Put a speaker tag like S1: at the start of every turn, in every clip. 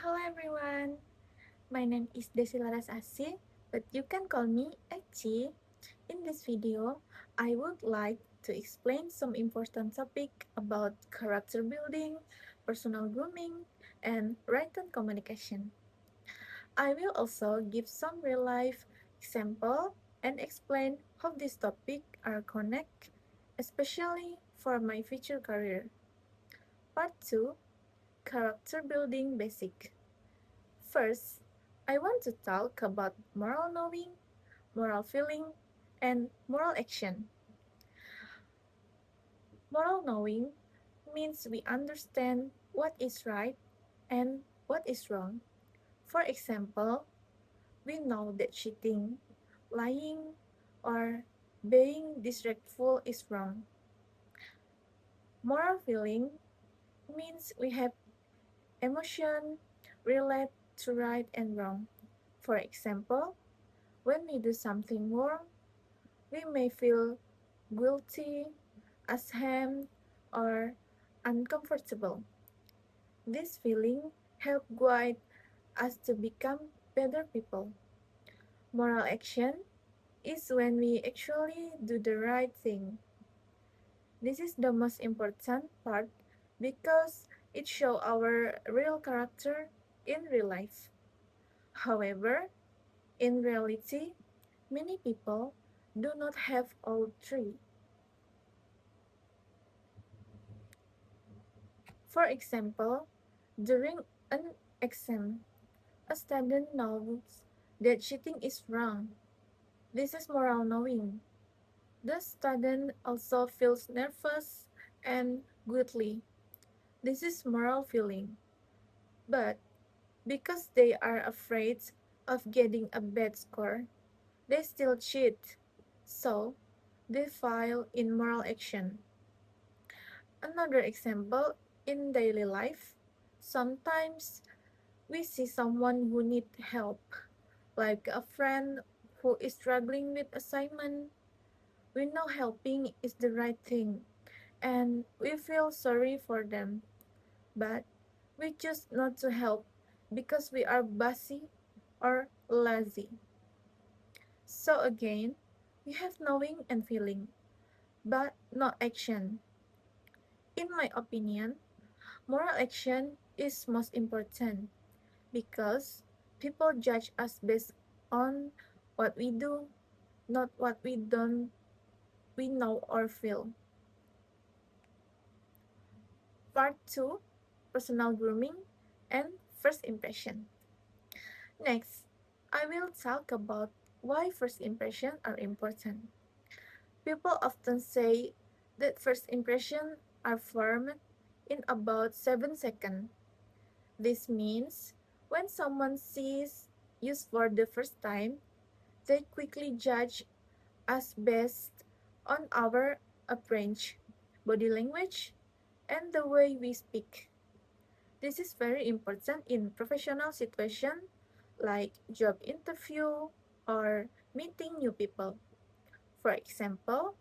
S1: Hello everyone, my name is Desi Laras Asih, but you can call me Eci. In this video, I would like to explain some important topic about character building, personal grooming, and written communication. I will also give some real life example and explain how these topics are connected, especially for my future career. Part 2, Character Building Basic. First, I want to talk about moral knowing, moral feeling, and moral action. Moral knowing means we understand what is right and what is wrong. For example, we know that cheating, lying, or being disrespectful is wrong. Moral feeling means we have emotion relate to right and wrong. For example, when we do something wrong, we may feel guilty, ashamed, or uncomfortable. This feeling help guide us to become better people. Moral action is when we actually do the right thing. This is the most important part because it shows our real character in real life. However, in reality, many people do not have all three. For example, during an exam, a student knows that cheating is wrong. This is moral knowing. The student also feels nervous and guilty. This is moral feeling. But because they are afraid of getting a bad score, they still cheat. So, they file in moral action. Another example in daily life, sometimes we see someone who needs help, like a friend who is struggling with assignment. We know helping is the right thing, and we feel sorry for them, but we choose not to help because we are busy or lazy. So again, we have knowing and feeling, but not action. In my opinion, moral action is most important because people judge us based on what we do, not what we know or feel. Part 2, Personal Grooming and First Impression. Next, I will talk about why first impressions are important. People often say that first impressions are formed in about 7 seconds. This means when someone sees you for the first time, they quickly judge us based on our approach, body language, and the way we speak. This is very important in professional situations like job interview or meeting new people. For example,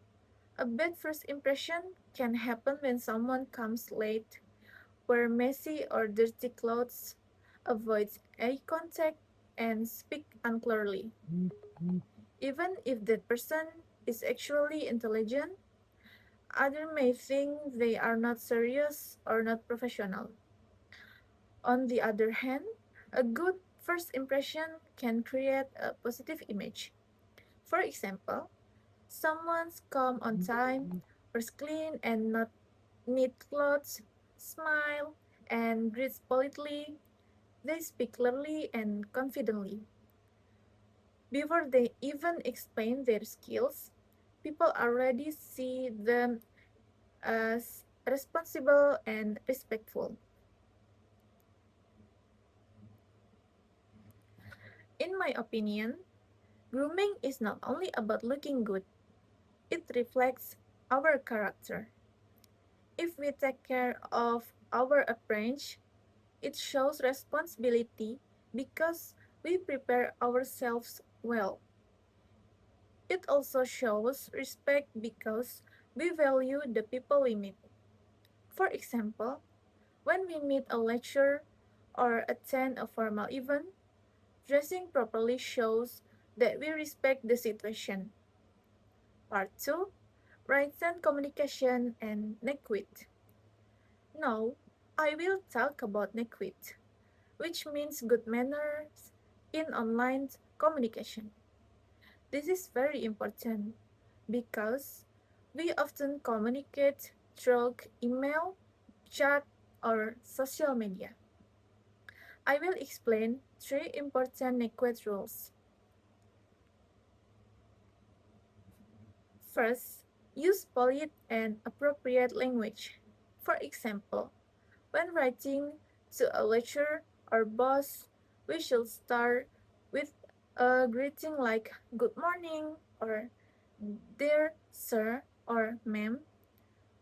S1: a bad first impression can happen when someone comes late, wear messy or dirty clothes, avoids eye contact, and speak unclearly. Even if that person is actually intelligent, others may think they are not serious or not professional. On the other hand, a good first impression can create a positive image. For example, someone's come on time, wears clean and not neat clothes, smile, and greets politely. They speak clearly and confidently. Before they even explain their skills, people already see them as responsible and respectful. In my opinion, grooming is not only about looking good, it reflects our character. If we take care of our appearance, it shows responsibility because we prepare ourselves well. It also shows respect because we value the people we meet. For example, when we meet a lecturer, or attend a formal event, dressing properly shows that we respect the situation. Part 2, Written Communication and Nequit. Now, I will talk about Nequit, which means good manners in online communication. This is very important because we often communicate through email, chat, or social media. I will explain three important Nequit rules. First, use polite and appropriate language. For example, when writing to a lecturer or boss, we should start with a greeting like good morning or dear sir or ma'am.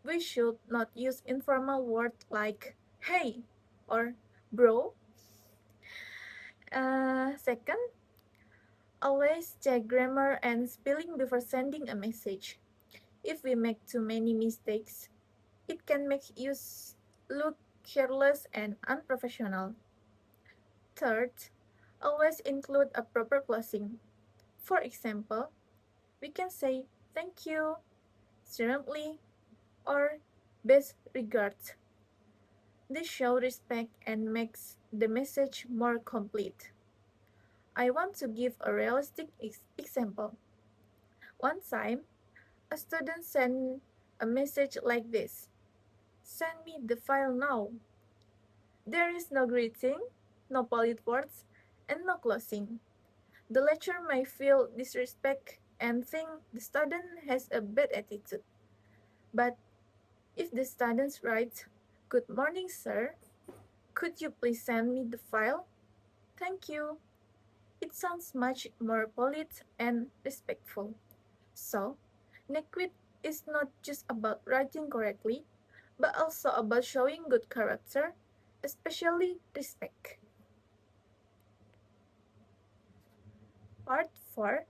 S1: We should not use informal words like hey or bro. Second, always check grammar and spelling before sending a message. If we make too many mistakes, it can make us look careless and unprofessional. Third, always include a proper closing. For example, we can say thank you, sincerely, or best regards. This shows respect and makes the message more complete. I want to give a realistic example. One time, a student sent a message like this: Send me the file now. There is no greeting, no polite words, and no closing. The lecturer may feel disrespect and think the student has a bad attitude. But if the student writes, "Good morning, sir. Could you please send me the file? Thank you." It sounds much more polite and respectful. So, Nequit is not just about writing correctly, but also about showing good character, especially respect. Part 4,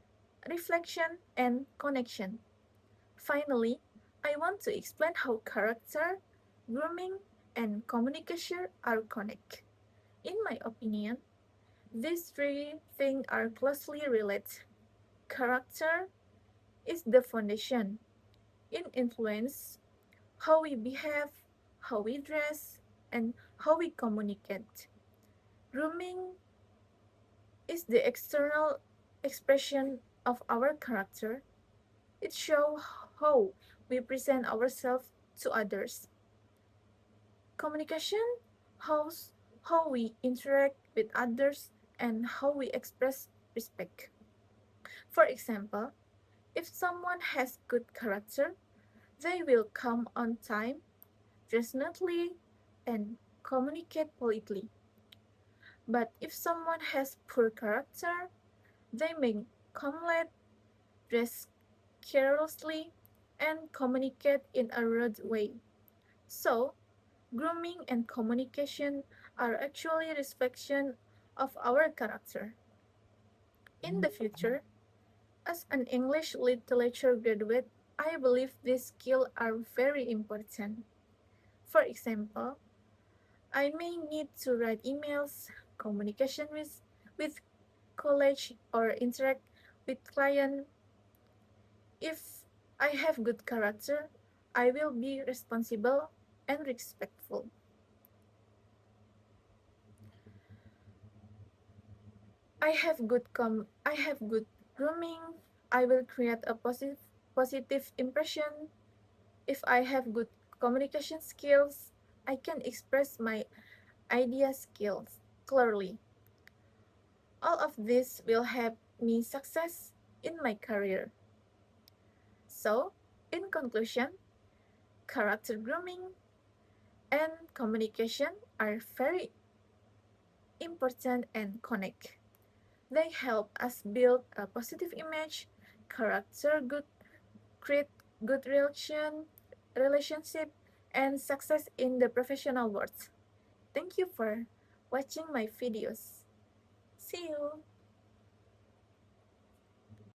S1: Reflection and Connection. Finally, I want to explain how character, grooming, and communication are connected. In my opinion, these three things are closely related. Character is the foundation. It influences how we behave, how we dress, and how we communicate. Grooming is the external expression of our character. It shows how we present ourselves to others. Communication shows how we interact with others and how we express respect. For example, if someone has good character, they will come on time, dress neatly, and communicate politely. But if someone has poor character, they may come late, dress carelessly, and communicate in a rude way. So, grooming and communication are actually a reflection of our character. In the future, as an English literature graduate, I believe these skills are very important. For example, I may need to write emails, communication with colleagues, or interact with clients. If I have good character, I will be responsible and respectful. I have good grooming. I will create a positive impression. If I have good communication skills, I can express my idea skills clearly. All of this will help me success in my career. So, in conclusion, character grooming and communication are very important and connect. They help us build a positive image, character good, create good relationship, and success in the professional world. Thank you for watching my videos. See you.